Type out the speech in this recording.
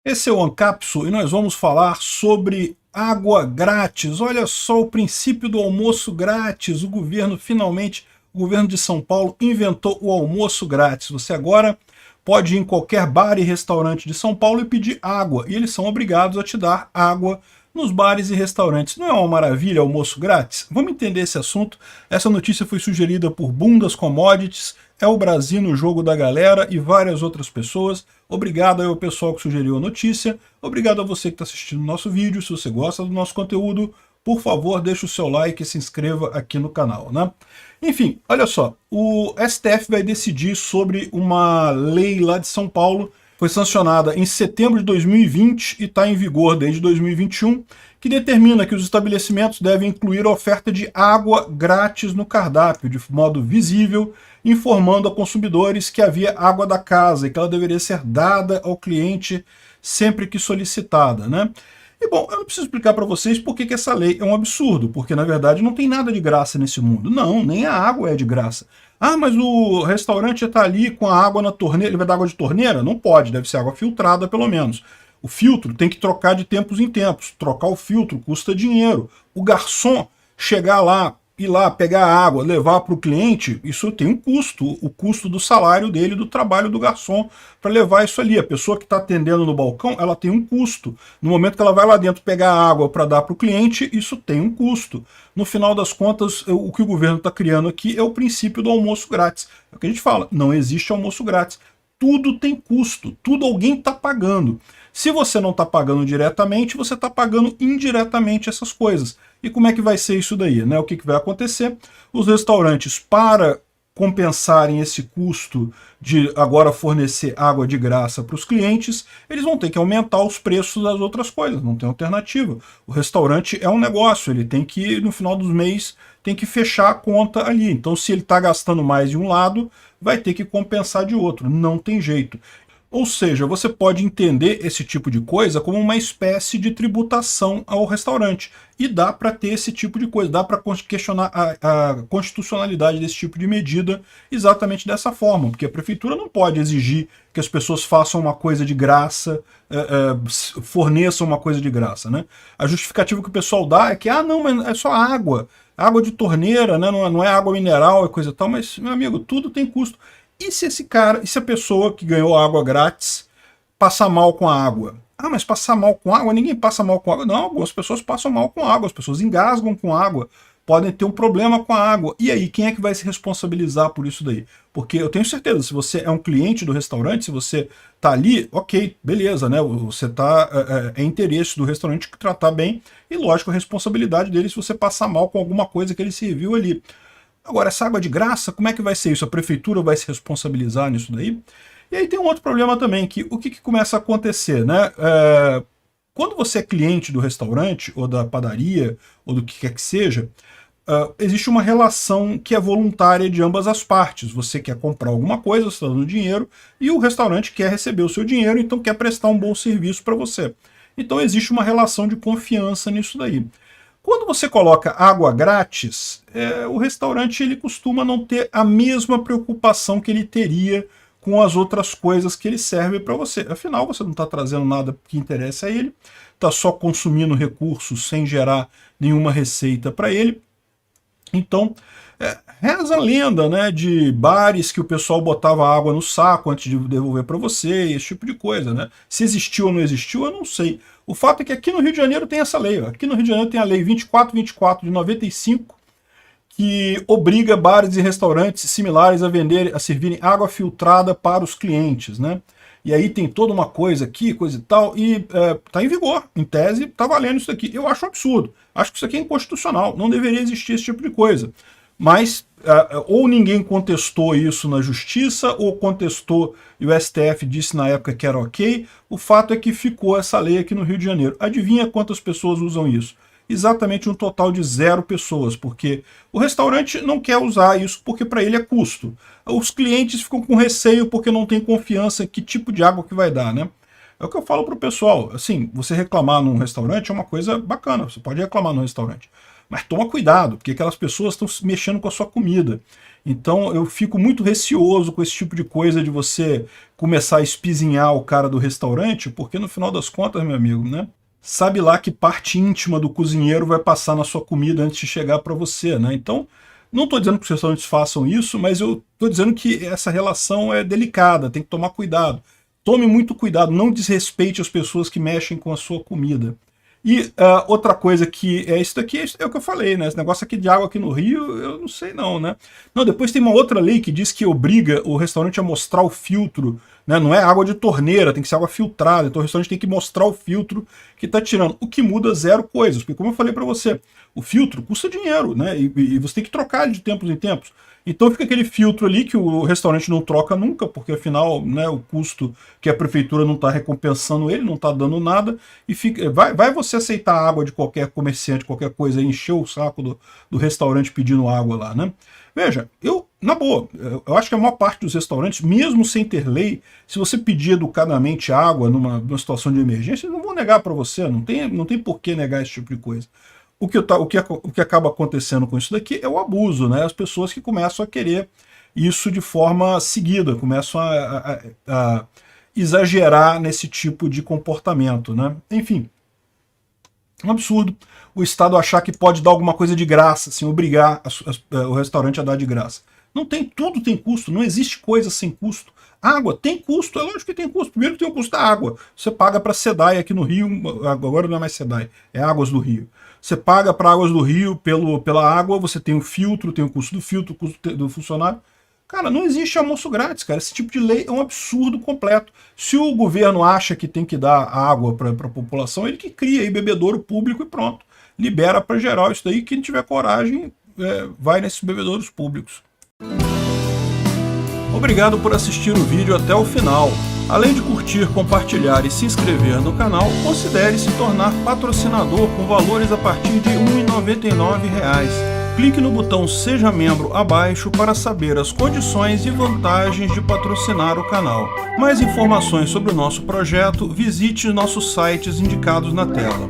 Esse é o Ancapsu e nós vamos falar sobre água grátis. Olha só o princípio do almoço grátis. O governo finalmente, o governo de São Paulo inventou o almoço grátis. Você agora pode ir em qualquer bar e restaurante de São Paulo e pedir água. E eles são obrigados a te dar água nos bares e restaurantes. Não é uma maravilha almoço grátis? Vamos entender esse assunto. Essa notícia foi sugerida por Bundas Commodities, é o Brasil no jogo da galera e várias outras pessoas. Obrigado ao pessoal que sugeriu a notícia. Obrigado a você que está assistindo o nosso vídeo. Se você gosta do nosso conteúdo, por favor, deixe o seu like e se inscreva aqui no canal, né? Enfim, olha só, o STF vai decidir sobre uma lei lá de São Paulo, foi sancionada em setembro de 2020 e está em vigor desde 2021, que determina que os estabelecimentos devem incluir a oferta de água grátis no cardápio, de modo visível, informando a consumidores que havia água da casa e que ela deveria ser dada ao cliente sempre que solicitada, né? E bom, eu não preciso explicar para vocês por que essa lei é um absurdo, porque na verdade não tem nada de graça nesse mundo. Não, nem a água é de graça. Ah, mas o restaurante está ali com a água na torneira, ele vai dar água de torneira? Não pode, deve ser água filtrada pelo menos. O filtro tem que trocar de tempos em tempos. Trocar o filtro custa dinheiro. O garçom chegar lá, ir lá, pegar a água, levar para o cliente, isso tem um custo, o custo do salário dele, do trabalho do garçom, para levar isso ali. A pessoa que está atendendo no balcão, ela tem um custo. No momento que ela vai lá dentro pegar a água para dar para o cliente, isso tem um custo. No final das contas, o que o governo está criando aqui é o princípio do almoço grátis. É o que a gente fala, não existe almoço grátis. Tudo tem custo, tudo alguém está pagando. Se você não está pagando diretamente, você está pagando indiretamente essas coisas. E como é que vai ser isso daí, né? O que vai acontecer? Os restaurantes, para compensarem esse custo de agora fornecer água de graça para os clientes, eles vão ter que aumentar os preços das outras coisas, não tem alternativa. O restaurante é um negócio, ele tem que, no final dos meses, tem que fechar a conta ali. Então, se ele está gastando mais de um lado, vai ter que compensar de outro, não tem jeito. Ou seja, você pode entender esse tipo de coisa como uma espécie de tributação ao restaurante. E dá para ter esse tipo de coisa, dá para questionar a constitucionalidade desse tipo de medida exatamente dessa forma, porque a prefeitura não pode exigir que as pessoas façam uma coisa de graça, forneçam uma coisa de graça, né? A justificativa que o pessoal dá é que, ah, não, mas é só água, água de torneira, né? Não é água mineral, é coisa e tal, mas, meu amigo, tudo tem custo. E se esse cara, e se a pessoa que ganhou água grátis passar mal com a água? Ah, mas passar mal com água? Ninguém passa mal com água. Não, algumas pessoas passam mal com água, as pessoas engasgam com água, podem ter um problema com a água. E aí, quem é que vai se responsabilizar por isso daí? Porque eu tenho certeza, se você é um cliente do restaurante, se você está ali, ok, beleza, né? Você tá, é interesse do restaurante tratar bem, e lógico, a responsabilidade dele se você passar mal com alguma coisa que ele serviu ali. Agora, essa água de graça, como é que vai ser isso? A prefeitura vai se responsabilizar nisso daí? E aí tem um outro problema também, que o que começa a acontecer, né? Quando você é cliente do restaurante, ou da padaria, ou do que quer que seja, existe uma relação que é voluntária de ambas as partes. Você quer comprar alguma coisa, você está dando dinheiro, e o restaurante quer receber o seu dinheiro, então quer prestar um bom serviço para você. Então existe uma relação de confiança nisso daí. Quando você coloca água grátis, o restaurante ele costuma não ter a mesma preocupação que ele teria com as outras coisas que ele serve para você. Afinal, você não está trazendo nada que interessa a ele, está só consumindo recursos sem gerar nenhuma receita para ele. Então, reza a lenda, né, de bares que o pessoal botava água no saco antes de devolver para você, esse tipo de coisa, né? Se existiu ou não existiu, eu não sei. O fato é que aqui no Rio de Janeiro tem essa lei. Ó. Aqui no Rio de Janeiro tem a lei 2424 de 95, que obriga bares e restaurantes similares a servirem água filtrada para os clientes, né? E aí tem toda uma coisa aqui, coisa e tal, e está em vigor. Em tese, está valendo isso aqui. Eu acho um absurdo. Acho que isso aqui é inconstitucional. Não deveria existir esse tipo de coisa. Mas ou ninguém contestou isso na justiça, ou contestou e o STF disse na época que era ok. O fato é que ficou essa lei aqui no Rio de Janeiro. Adivinha quantas pessoas usam isso? Exatamente um total de 0 pessoas, porque o restaurante não quer usar isso porque para ele é custo. Os clientes ficam com receio porque não tem confiança em que tipo de água que vai dar, né? É o que eu falo pro pessoal, assim, você reclamar num restaurante é uma coisa bacana, você pode reclamar no restaurante. Mas toma cuidado, porque aquelas pessoas estão mexendo com a sua comida. Então eu fico muito receoso com esse tipo de coisa de você começar a espizinhar o cara do restaurante, porque no final das contas, meu amigo, né? Sabe lá que parte íntima do cozinheiro vai passar na sua comida antes de chegar para você, né? Então, não estou dizendo que os restaurantes façam isso, mas eu estou dizendo que essa relação é delicada, tem que tomar cuidado. Tome muito cuidado, não desrespeite as pessoas que mexem com a sua comida. E outra coisa que isso daqui é o que eu falei, né? Esse negócio aqui de água aqui no Rio, eu não sei não, né? Não, depois tem uma outra lei que diz que obriga o restaurante a mostrar o filtro, né? Não é água de torneira, tem que ser água filtrada, então o restaurante tem que mostrar o filtro que está tirando, o que muda zero coisas, porque como eu falei para você, o filtro custa dinheiro, né? E você tem que trocar ele de tempos em tempos. Então fica aquele filtro ali que o restaurante não troca nunca, porque afinal, né, o custo que a prefeitura não está recompensando ele, não está dando nada, e fica, vai você aceitar água de qualquer comerciante, qualquer coisa, e encher o saco do restaurante pedindo água lá, né? Veja, na boa, eu acho que a maior parte dos restaurantes, mesmo sem ter lei, se você pedir educadamente água numa situação de emergência, eles não vão negar para você, não tem por que negar esse tipo de coisa. O que acaba acontecendo com isso daqui é o abuso, né? As pessoas que começam a querer isso de forma seguida, começam a exagerar nesse tipo de comportamento, né? Enfim, é um absurdo o Estado achar que pode dar alguma coisa de graça, assim, obrigar o restaurante a dar de graça. Não tem, tudo tem custo, não existe coisa sem custo. Água tem custo, é lógico que tem custo. Primeiro que tem o custo da água. Você paga para a SEDAI aqui no Rio, agora não é mais SEDAI, é Águas do Rio. Você paga para Águas do Rio pela água, você tem o filtro, tem o custo do filtro, o custo do funcionário. Cara, não existe almoço grátis, cara. Esse tipo de lei é um absurdo completo. Se o governo acha que tem que dar água para a população, ele que cria aí bebedouro público e pronto. Libera para geral isso daí. Quem tiver coragem, vai nesses bebedouros públicos. Obrigado por assistir o vídeo até o final. Além de curtir, compartilhar e se inscrever no canal, considere se tornar patrocinador com valores a partir de R$ 1,99. Clique no botão Seja Membro abaixo para saber as condições e vantagens de patrocinar o canal. Mais informações sobre o nosso projeto, visite nossos sites indicados na tela.